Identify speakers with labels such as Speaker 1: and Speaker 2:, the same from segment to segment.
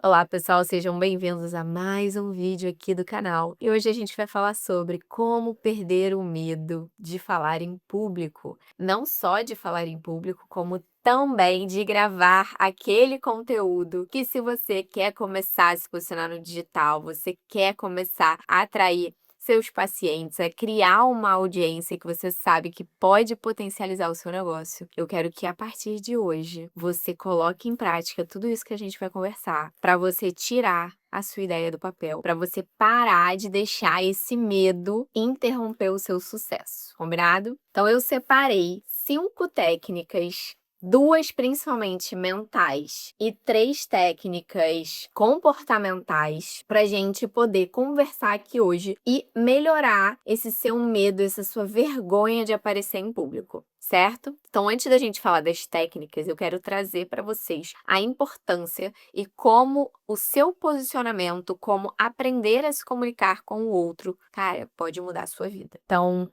Speaker 1: Olá pessoal, sejam bem-vindos a mais um vídeo aqui do canal. E hoje a gente vai falar sobre como perder o medo de falar em público. Não só de falar em público, como também de gravar aquele conteúdo que, se você quer começar a se posicionar no digital, você quer começar a atrair seus pacientes, é criar uma audiência que você sabe que pode potencializar o seu negócio. Eu quero que a partir de hoje você coloque em prática tudo isso que a gente vai conversar, para você tirar a sua ideia do papel, para você parar de deixar esse medo interromper o seu sucesso, combinado? Então eu separei 5 técnicas, 2 principalmente mentais e 3 técnicas comportamentais pra gente poder conversar aqui hoje e melhorar esse seu medo, essa sua vergonha de aparecer em público, certo? Então, antes da gente falar das técnicas, eu quero trazer para vocês a importância e como o seu posicionamento, como aprender a se comunicar com o outro, cara, pode mudar a sua vida. Então,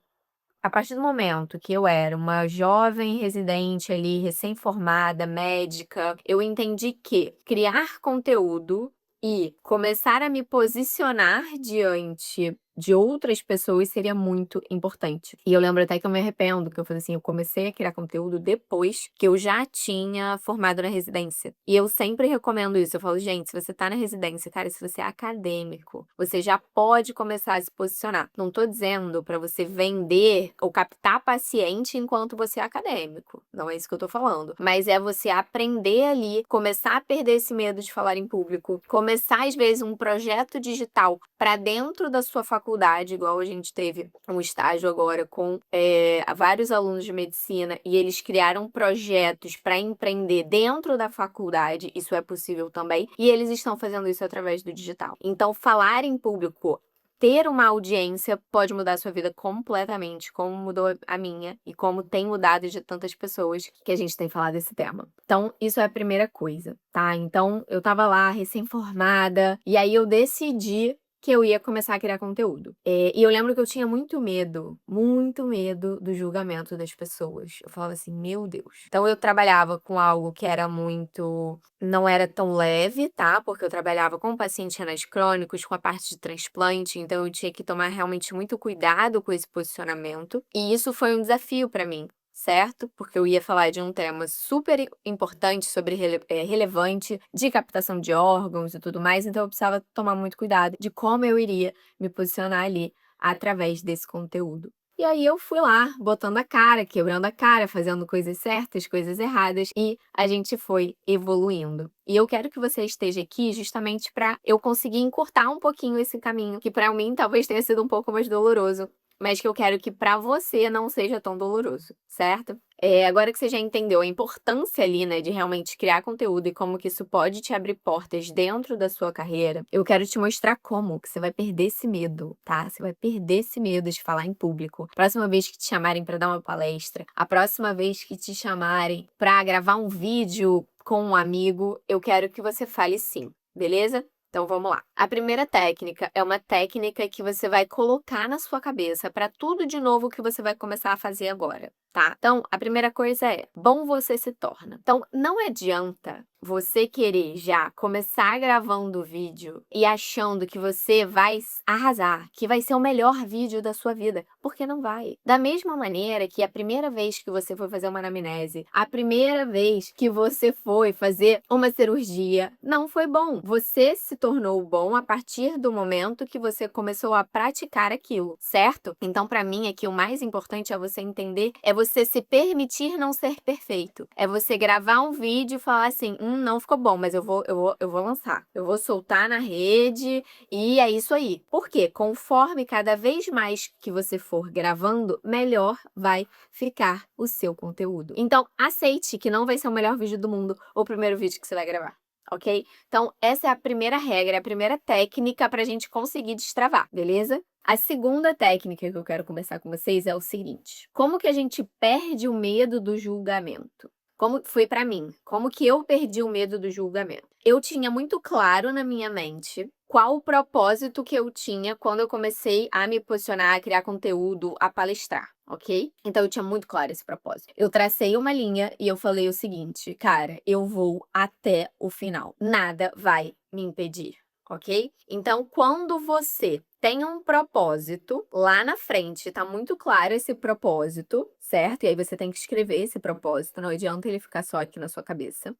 Speaker 1: a partir do momento que eu era uma jovem residente ali, recém-formada, médica, eu entendi que criar conteúdo e começar a me posicionar diante de outras pessoas seria muito importante. E eu lembro até que eu me arrependo, que eu falei assim, eu comecei a criar conteúdo depois que eu já tinha formado na residência. E eu sempre recomendo isso, eu falo, gente, se você tá na residência, cara, se você é acadêmico, você já pode começar a se posicionar. Não tô dizendo pra você vender ou captar paciente enquanto você é acadêmico, não é isso que eu tô falando. Mas é você aprender ali, começar a perder esse medo de falar em público, começar às vezes um projeto digital pra dentro da sua faculdade, igual a gente teve um estágio agora com vários alunos de medicina e eles criaram projetos para empreender dentro da faculdade, isso é possível também, e eles estão fazendo isso através do digital. Então, falar em público, ter uma audiência pode mudar a sua vida completamente, como mudou a minha e como tem mudado de tantas pessoas que a gente tem falado desse tema. Então, isso é a primeira coisa, tá? Então, eu tava lá recém-formada e aí eu decidi que eu ia começar a criar conteúdo. E eu lembro que eu tinha muito medo do julgamento das pessoas. Eu falava assim, meu Deus. Então eu trabalhava com algo que era não era tão leve, tá? Porque eu trabalhava com pacientes renais crônicos, com a parte de transplante, então eu tinha que tomar realmente muito cuidado com esse posicionamento. E isso foi um desafio para mim, certo? Porque eu ia falar de um tema super importante, relevante, de captação de órgãos e tudo mais, então eu precisava tomar muito cuidado de como eu iria me posicionar ali através desse conteúdo. E aí eu fui lá, botando a cara, quebrando a cara, fazendo coisas certas, coisas erradas, e a gente foi evoluindo. E eu quero que você esteja aqui justamente para eu conseguir encurtar um pouquinho esse caminho, que para mim talvez tenha sido um pouco mais doloroso, mas que eu quero que para você não seja tão doloroso, certo? Agora que você já entendeu a importância ali, né, de realmente criar conteúdo e como que isso pode te abrir portas dentro da sua carreira, eu quero te mostrar como que você vai perder esse medo, tá? Você vai perder esse medo de falar em público. Próxima vez que te chamarem para dar uma palestra, a próxima vez que te chamarem para gravar um vídeo com um amigo, eu quero que você fale sim, beleza? Então vamos lá. A primeira técnica é uma técnica que você vai colocar na sua cabeça para tudo de novo que você vai começar a fazer agora, tá? Então, a primeira coisa é: bom você se torna. Então, não adianta você querer já começar gravando o vídeo e achando que você vai arrasar, que vai ser o melhor vídeo da sua vida, porque não vai. Da mesma maneira que a primeira vez que você foi fazer uma anamnese, a primeira vez que você foi fazer uma cirurgia, não foi bom. Você se tornou bom a partir do momento que você começou a praticar aquilo, certo? Então, para mim, aqui o mais importante é você entender, é você se permitir não ser perfeito. É você gravar um vídeo e falar assim, não ficou bom, mas eu vou lançar. Eu vou soltar na rede e é isso aí. Por quê? Conforme cada vez mais que você for gravando, melhor vai ficar o seu conteúdo. Então, aceite que não vai ser o melhor vídeo do mundo ou o primeiro vídeo que você vai gravar. Ok? Então, essa é a primeira regra, a primeira técnica para a gente conseguir destravar, beleza? A segunda técnica que eu quero conversar com vocês é o seguinte: como que a gente perde o medo do julgamento? Como foi pra mim? Como que eu perdi o medo do julgamento? Eu tinha muito claro na minha mente qual o propósito que eu tinha quando eu comecei a me posicionar, a criar conteúdo, a palestrar, ok? Então eu tinha muito claro esse propósito. Eu tracei uma linha e eu falei o seguinte, cara, eu vou até o final. Nada vai me impedir. Ok? Então, quando você tem um propósito lá na frente, tá muito claro esse propósito, certo? E aí você tem que escrever esse propósito, não adianta ele ficar só aqui na sua cabeça.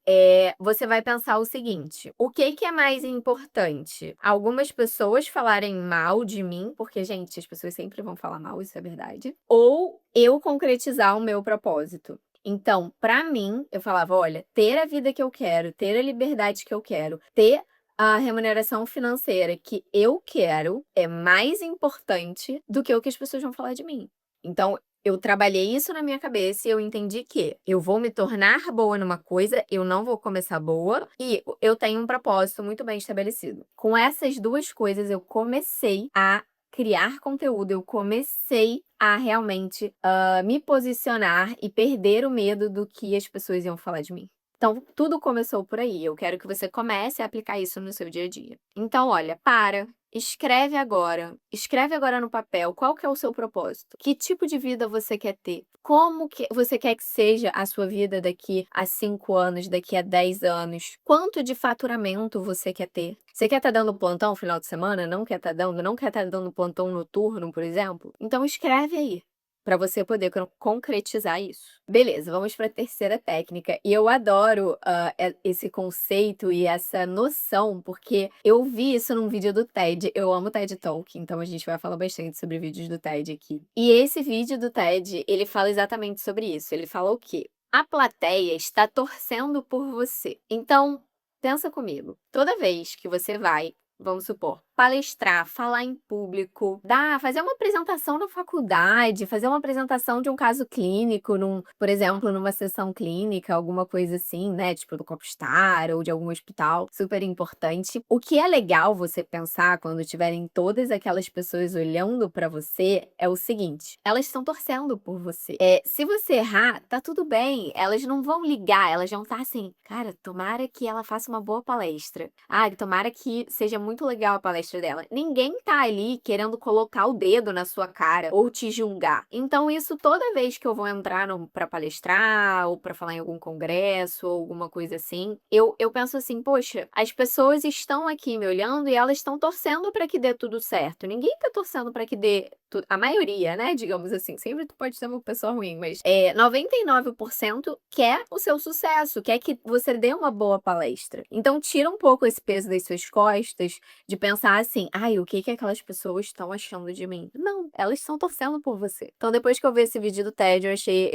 Speaker 1: Você vai pensar o seguinte: o que que é mais importante? Algumas pessoas falarem mal de mim, porque, gente, as pessoas sempre vão falar mal, isso é verdade. Ou eu concretizar o meu propósito. Então, pra mim, eu falava, olha, ter a vida que eu quero, ter a liberdade que eu quero, ter a remuneração financeira que eu quero é mais importante do que o que as pessoas vão falar de mim. Então, eu trabalhei isso na minha cabeça e eu entendi que eu vou me tornar boa numa coisa, eu não vou começar boa e eu tenho um propósito muito bem estabelecido. Com essas duas coisas, eu comecei a criar conteúdo, eu comecei a realmente me posicionar e perder o medo do que as pessoas iam falar de mim. Então, tudo começou por aí. Eu quero que você comece a aplicar isso no seu dia a dia. Então, olha, escreve agora no papel qual que é o seu propósito. Que tipo de vida você quer ter? Como que você quer que seja a sua vida daqui a 5 anos, daqui a 10 anos? Quanto de faturamento você quer ter? Você quer estar dando plantão no final de semana? Não quer estar dando? Não quer estar dando plantão noturno, por exemplo? Então, escreve aí para você poder concretizar isso. Beleza, vamos para a terceira técnica. E eu adoro esse conceito e essa noção, porque eu vi isso num vídeo do TED. Eu amo TED Talk, então a gente vai falar bastante sobre vídeos do TED aqui. E esse vídeo do TED, ele fala exatamente sobre isso. Ele fala o quê? A plateia está torcendo por você. Então, pensa comigo. Toda vez que você vai, vamos supor, palestrar, falar em público, fazer uma apresentação na faculdade, fazer uma apresentação de um caso clínico, por exemplo, numa sessão clínica, alguma coisa assim, né? Tipo do Copstar ou de algum hospital, super importante. O que é legal você pensar quando tiverem todas aquelas pessoas olhando pra você é o seguinte: elas estão torcendo por você. Se você errar, tá tudo bem. Elas não vão ligar, elas vão estar assim, cara, tomara que ela faça uma boa palestra. Ah, tomara que seja muito legal a palestra dela. Ninguém tá ali querendo colocar o dedo na sua cara ou te julgar. Então, isso toda vez que eu vou entrar pra palestrar ou pra falar em algum congresso ou alguma coisa assim, eu penso assim, poxa, as pessoas estão aqui me olhando e elas estão torcendo pra que dê tudo certo. Ninguém tá torcendo pra que dê a maioria, né, digamos assim, sempre tu pode ser uma pessoa ruim, mas 99% quer o seu sucesso, quer que você dê uma boa palestra. Então tira um pouco esse peso das suas costas, de pensar assim, ai, o que que aquelas pessoas estão achando de mim? Não, elas estão torcendo por você. Então depois que eu vi esse vídeo do TED, eu achei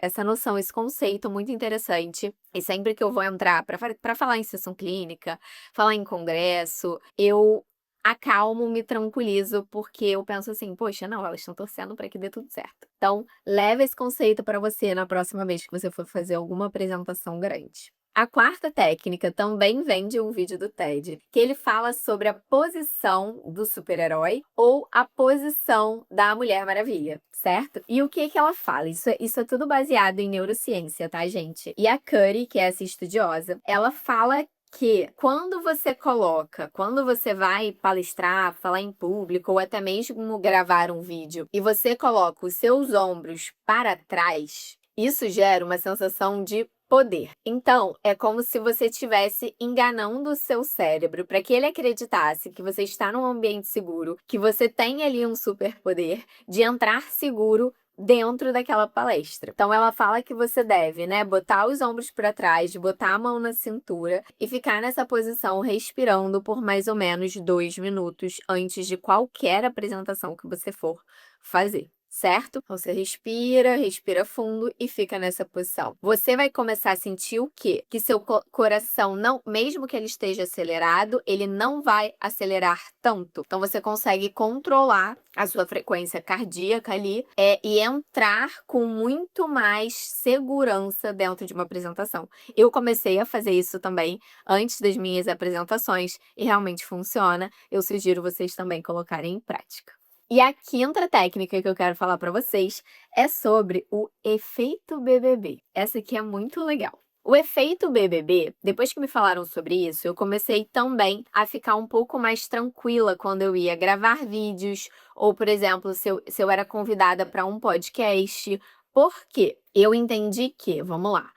Speaker 1: essa noção, esse conceito muito interessante. E sempre que eu vou entrar para falar em sessão clínica, falar em congresso, eu acalmo, me tranquilizo, porque eu penso assim, poxa, não, elas estão torcendo para que dê tudo certo. Então, leva esse conceito para você na próxima vez que você for fazer alguma apresentação grande. A quarta técnica também vem de um vídeo do TED, que ele fala sobre a posição do super-herói ou a posição da Mulher Maravilha, certo? E o que que ela fala? Isso é tudo baseado em neurociência, tá, gente? E a Curi, que é essa estudiosa, ela fala que quando você vai palestrar, falar em público ou até mesmo gravar um vídeo e você coloca os seus ombros para trás, isso gera uma sensação de poder. Então, é como se você estivesse enganando o seu cérebro para que ele acreditasse que você está num ambiente seguro, que você tem ali um superpoder de entrar seguro dentro daquela palestra. Então ela fala que você deve, né, botar os ombros para trás, botar a mão na cintura e ficar nessa posição respirando por mais ou menos 2 minutos antes de qualquer apresentação que você for fazer. Certo? Então você respira fundo e fica nessa posição. Você vai começar a sentir o quê? Que seu coração não, mesmo que ele esteja acelerado, ele não vai acelerar tanto. Então você consegue controlar a sua frequência cardíaca ali e entrar com muito mais segurança dentro de uma apresentação. Eu comecei a fazer isso também antes das minhas apresentações e realmente funciona. Eu sugiro vocês também colocarem em prática. E a quinta técnica que eu quero falar para vocês é sobre o efeito BBB. Essa aqui é muito legal. O efeito BBB, depois que me falaram sobre isso, eu comecei também a ficar um pouco mais tranquila quando eu ia gravar vídeos, ou, por exemplo, se eu era convidada para um podcast. Por quê? Eu entendi que, vamos lá,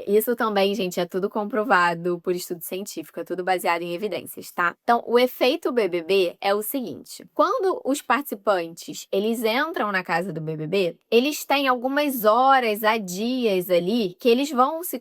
Speaker 1: isso também, gente, é tudo comprovado por estudo científico, é tudo baseado em evidências, tá? Então, o efeito BBB é o seguinte: quando os participantes, eles entram na casa do BBB, eles têm algumas horas a dias ali que eles vão se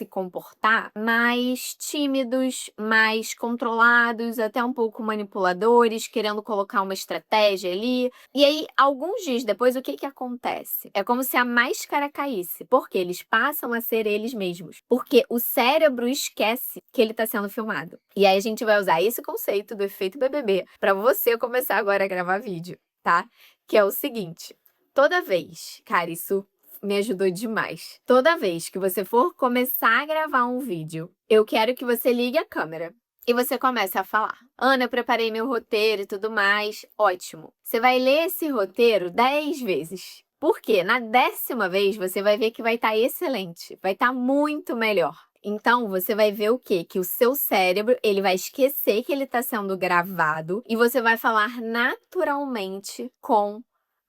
Speaker 1: comportar mais tímidos, mais controlados, até um pouco manipuladores, querendo colocar uma estratégia ali. E aí, alguns dias depois, o que que acontece? É como se a máscara caísse, porque eles passam a ser eles mesmos. Porque o cérebro esquece que ele está sendo filmado. E aí a gente vai usar esse conceito do efeito BBB para você começar agora a gravar vídeo, tá? Que é o seguinte: toda vez, cara, isso me ajudou demais. Toda vez que você for começar a gravar um vídeo, eu quero que você ligue a câmera. E você começa a falar: Ana, eu preparei meu roteiro e tudo mais. Ótimo. Você vai ler esse roteiro 10 vezes. Por quê? Na 10ª vez você vai ver que vai estar excelente, vai estar muito melhor. Então, você vai ver o quê? Que o seu cérebro, ele vai esquecer que ele está sendo gravado e você vai falar naturalmente com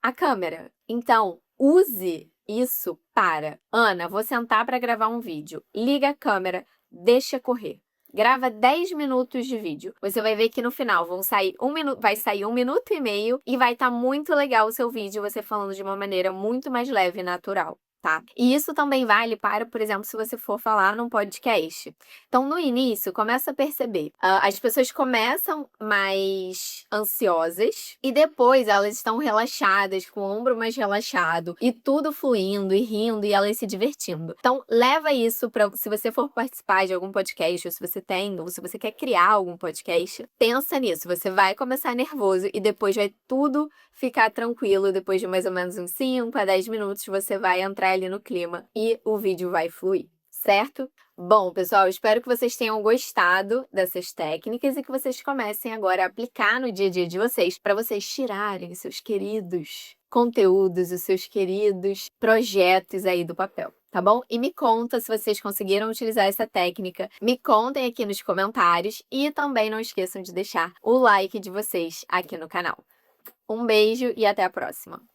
Speaker 1: a câmera. Então, use isso para: Ana, vou sentar para gravar um vídeo. Liga a câmera, deixa correr. Grava 10 minutos de vídeo. Você vai ver que no final vai sair 1 minuto e meio e vai estar muito legal o seu vídeo, você falando de uma maneira muito mais leve e natural, tá? E isso também vale para, por exemplo, se você for falar num podcast. Então, no início, começa a perceber. As pessoas começam mais ansiosas e depois elas estão relaxadas, com o ombro mais relaxado e tudo fluindo e rindo e elas se divertindo. Então, leva isso para, se você for participar de algum podcast, ou se você tem, ou se você quer criar algum podcast, pensa nisso. Você vai começar nervoso e depois vai tudo ficar tranquilo. Depois de mais ou menos uns 5 a 10 minutos, você vai entrar ali no clima e o vídeo vai fluir, certo? Bom, pessoal, espero que vocês tenham gostado dessas técnicas e que vocês comecem agora a aplicar no dia a dia de vocês, para vocês tirarem os seus queridos conteúdos, os seus queridos projetos aí do papel, tá bom? E me conta se vocês conseguiram utilizar essa técnica. Me contem aqui nos comentários e também não esqueçam de deixar o like de vocês aqui no canal. Um beijo e até a próxima!